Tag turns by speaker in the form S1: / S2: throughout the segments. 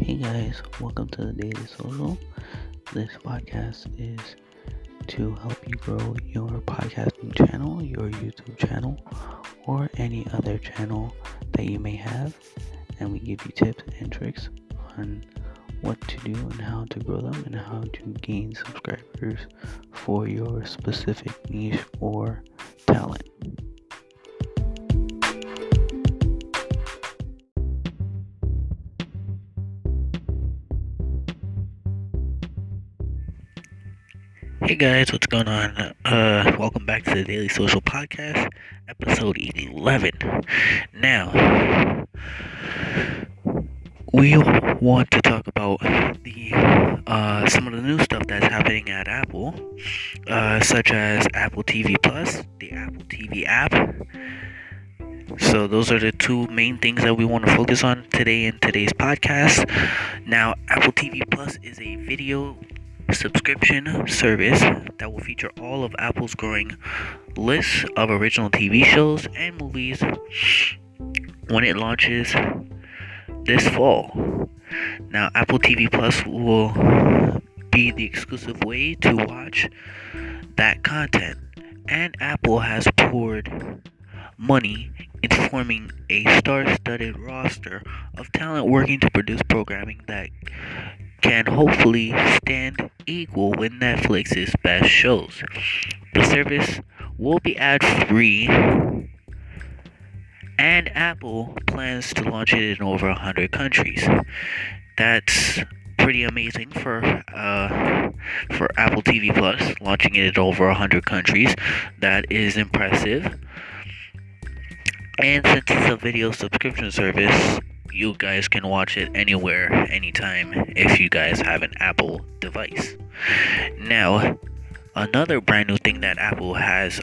S1: Hey guys, welcome to the Daily Social. This podcast is to help you grow your podcasting channel, your YouTube channel, or any other channel that you may have. And we give you tips and tricks on what to do and how to grow them and how to gain subscribers for your specific niche or talent. Hey guys, what's going on? Welcome back to the Daily Social Podcast, episode 11. Now, we want to talk about the some of the new stuff that's happening at Apple, such as Apple TV Plus, the Apple TV app. So those are the two main things that we want to focus on today in today's podcast. Now, Apple TV Plus is a video subscription service that will feature all of Apple's growing list of original TV shows and movies when it launches this fall. Now, Apple TV Plus will be the exclusive way to watch that content, and Apple has poured money into forming a star-studded roster of talent working to produce programming that can hopefully stand equal with Netflix's best shows. The service will be ad-free, and Apple plans to launch it in over 100 countries. That's pretty amazing for Apple TV Plus, launching it in over 100 countries. That is impressive. And since it's a video subscription service, you guys can watch it anywhere, anytime, if you guys have an Apple device. Now, another brand new thing that Apple has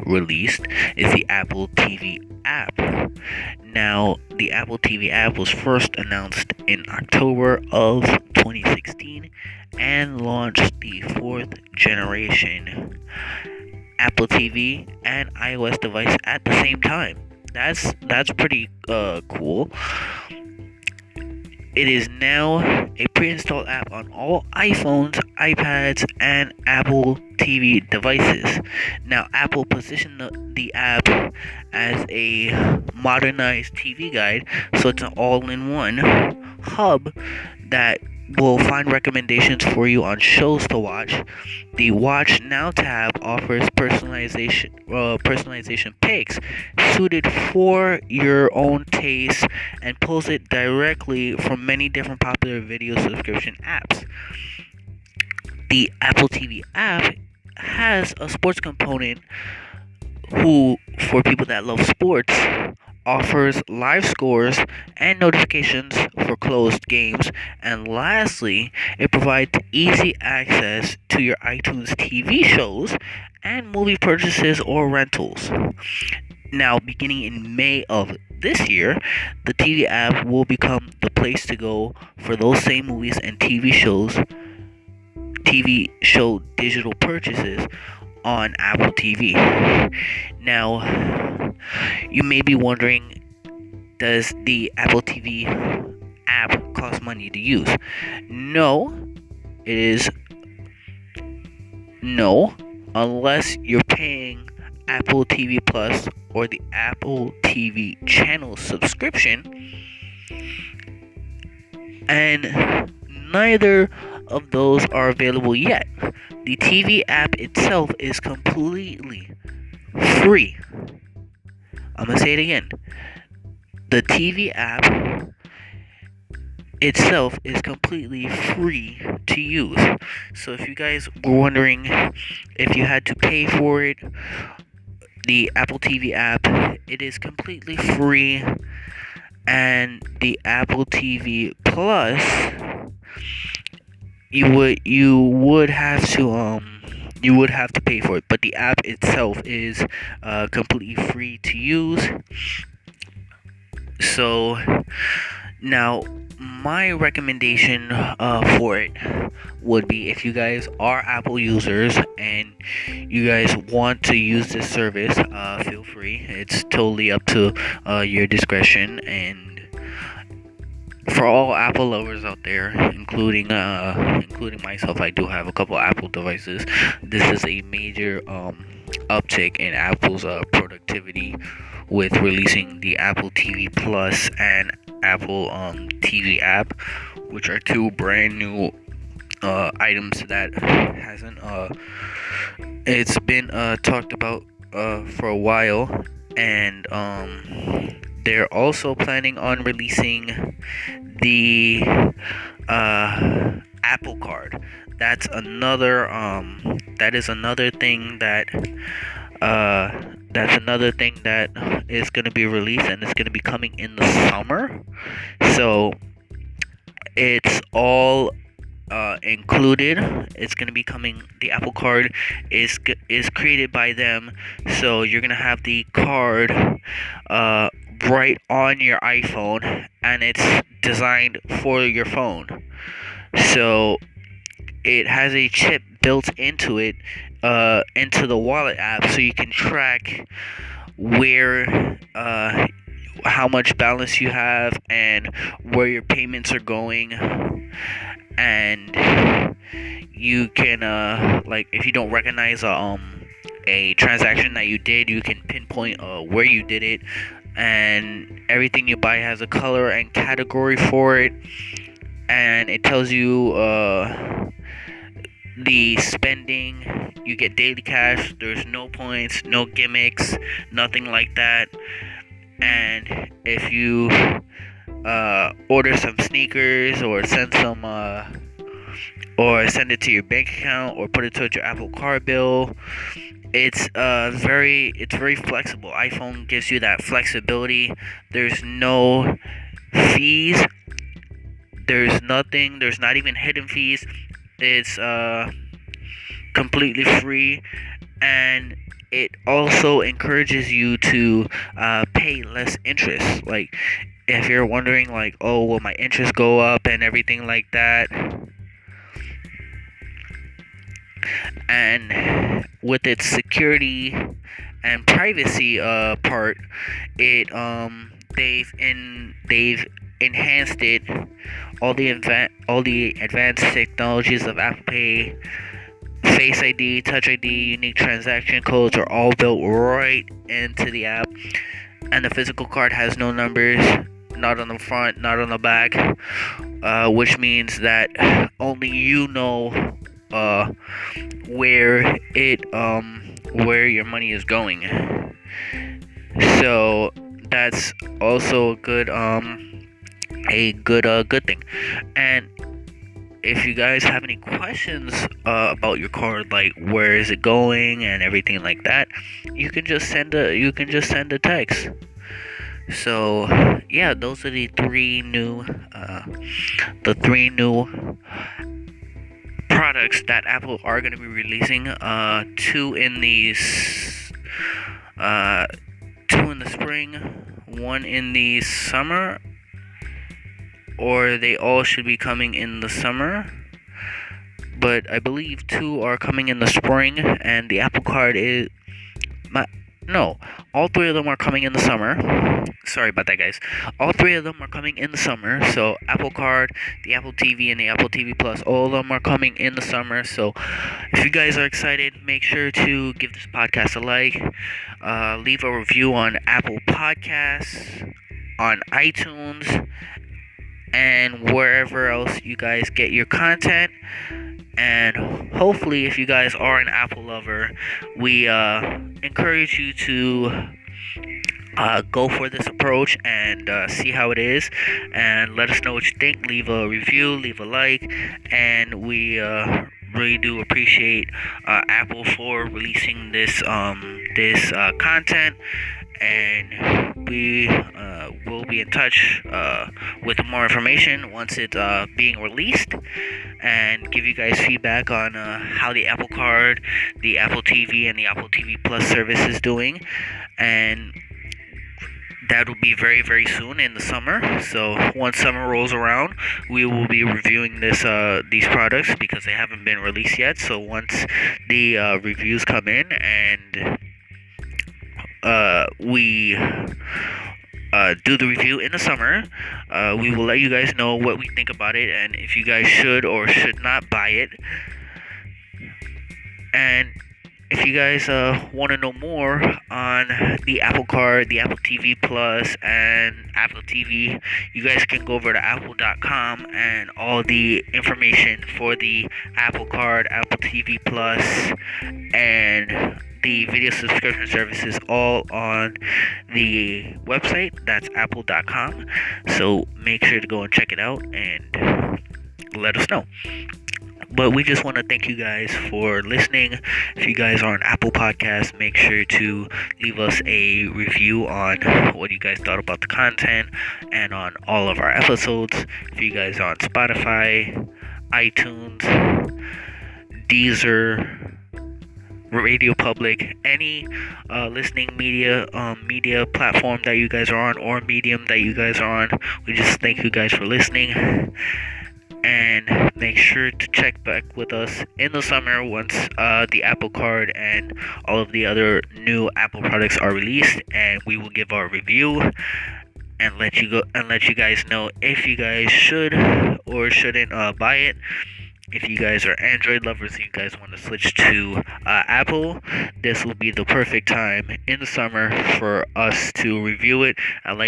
S1: released is the Apple TV app. Now, the Apple TV app was first announced in October of 2016 and launched the 4th generation Apple TV and iOS device at the same time. That's pretty cool. It is now a pre-installed app on all iPhones, iPads, and Apple TV devices. Now, Apple positioned the app as a modernized TV guide, so it's an all-in-one hub that will find recommendations for you on shows to watch. The Watch Now tab offers personalization picks suited for your own taste and pulls it directly from many different popular video subscription apps. The Apple TV app has a sports component who, for people that love sports, offers live scores and notifications for closed games, and lastly, it provides easy access to your iTunes TV shows and movie purchases or rentals. Now, beginning in May of this year, the TV app will become the place to go for those same movies and TV show digital purchases on Apple TV. Now, you may be wondering, does the Apple TV app cost money to use? No, unless you're paying Apple TV Plus or the Apple TV channel subscription, and neither of those are available yet. The TV app itself is completely free. I'm going to say it again. The TV app itself is completely free to use. So if you guys were wondering if you had to pay for it, the Apple TV app, it is completely free. And the Apple TV Plus, you would have to pay for it, but the app itself is completely free to use. So now, my recommendation for it would be, if you guys are Apple users and you guys want to use this service, feel free. It's totally up to your discretion, and For all Apple lovers out there, including myself, I do have a couple Apple devices. This is a major uptick in Apple's productivity with releasing the Apple TV Plus and Apple TV app, which are two brand new items that hasn't it's been talked about for a while, and they're also planning on releasing the Apple Card. That's another that is another thing that that's another thing that is going to be released, and it's going to be coming in the summer. So it's all included. It's going to be coming. The Apple Card is created by them, so you're going to have the card right on your iPhone, and it's designed for your phone. So it has a chip built into it, into the wallet app, so you can track where how much balance you have and where your payments are going. And you can like, if you don't recognize a transaction that you did, you can pinpoint where you did it, and everything you buy has a color and category for it, and it tells you the spending. You get daily cash. There's no points, no gimmicks, nothing like that. And if you order some sneakers, or send it to your bank account, or put it towards your Apple Card bill, it's very flexible. iPhone gives you that flexibility. There's no fees. There's nothing. There's not even hidden fees. It's completely free, and it also encourages you to pay less interest. Like, if you're wondering, like, oh, will my interest go up and everything like that, and with its security and privacy part, it they've enhanced it. All the advanced technologies of Apple Pay, Face ID, Touch ID, unique transaction codes are all built right into the app. And the physical card has no numbers, not on the front, not on the back, which means that only you know where your money is going. So that's also a good thing. And if you guys have any questions about your card, like where is it going and everything like that, you can just send a text. So yeah, those are the three new products that Apple are going to be releasing. Two in the spring, one in the summer, or they all should be coming in the summer. But I believe two are coming in the spring, and the Apple Card is all three of them are coming in the summer. Sorry about that, guys. All three of them are coming in the summer. So Apple Card, the Apple TV, and the Apple TV Plus, all of them are coming in the summer. So if you guys are excited, make sure to give this podcast a like. Leave a review on Apple Podcasts, on iTunes, and wherever else you guys get your content. And hopefully, if you guys are an Apple lover, we encourage you to go for this approach and see how it is, and let us know what you think. Leave a review, leave a like, and we really do appreciate Apple for releasing this content. And we will be in touch with more information once it's being released, and give you guys feedback on how the Apple Card, the Apple TV, and the Apple TV Plus service is doing. And that will be very, very soon in the summer. So once summer rolls around, we will be reviewing these products, because they haven't been released yet. So once the reviews come in, and we do the review in the summer. We will let you guys know what we think about it and if you guys should or should not buy it. And if you guys want to know more on the Apple Card, the Apple TV Plus, and Apple TV, you guys can go over to apple.com, and all the information for the Apple Card, Apple TV Plus, and the video subscription services all on the website. That's apple.com. So make sure to go and check it out and let us know. But we just want to thank you guys for listening. If you guys are on Apple Podcasts, make sure to leave us a review on what you guys thought about the content and on all of our episodes. If you guys are on Spotify, iTunes, Deezer, Radio Public, any listening media platform that you guys are on, or medium that you guys are on, we just thank you guys for listening. And make sure to check back with us in the summer once the Apple Card and all of the other new Apple products are released, and we will give our review and let you guys know if you guys should or shouldn't buy it. If you guys are Android lovers and you guys want to switch to Apple, this will be the perfect time in the summer for us to review it and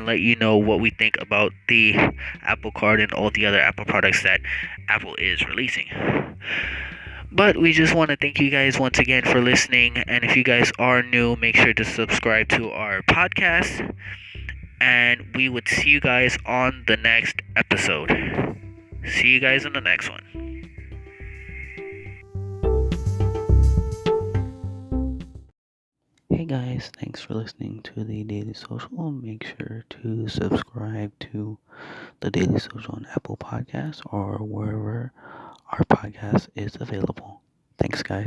S1: let you know what we think about the Apple Card and all the other Apple products that Apple is releasing. But we just want to thank you guys once again for listening, and if you guys are new, make sure to subscribe to our podcast, and we would see you guys on the next episode. See you guys in the next one. Hey guys, thanks for listening to the Daily Social. Make sure to subscribe to the Daily Social on Apple Podcasts or wherever our podcast is available. Thanks, guys.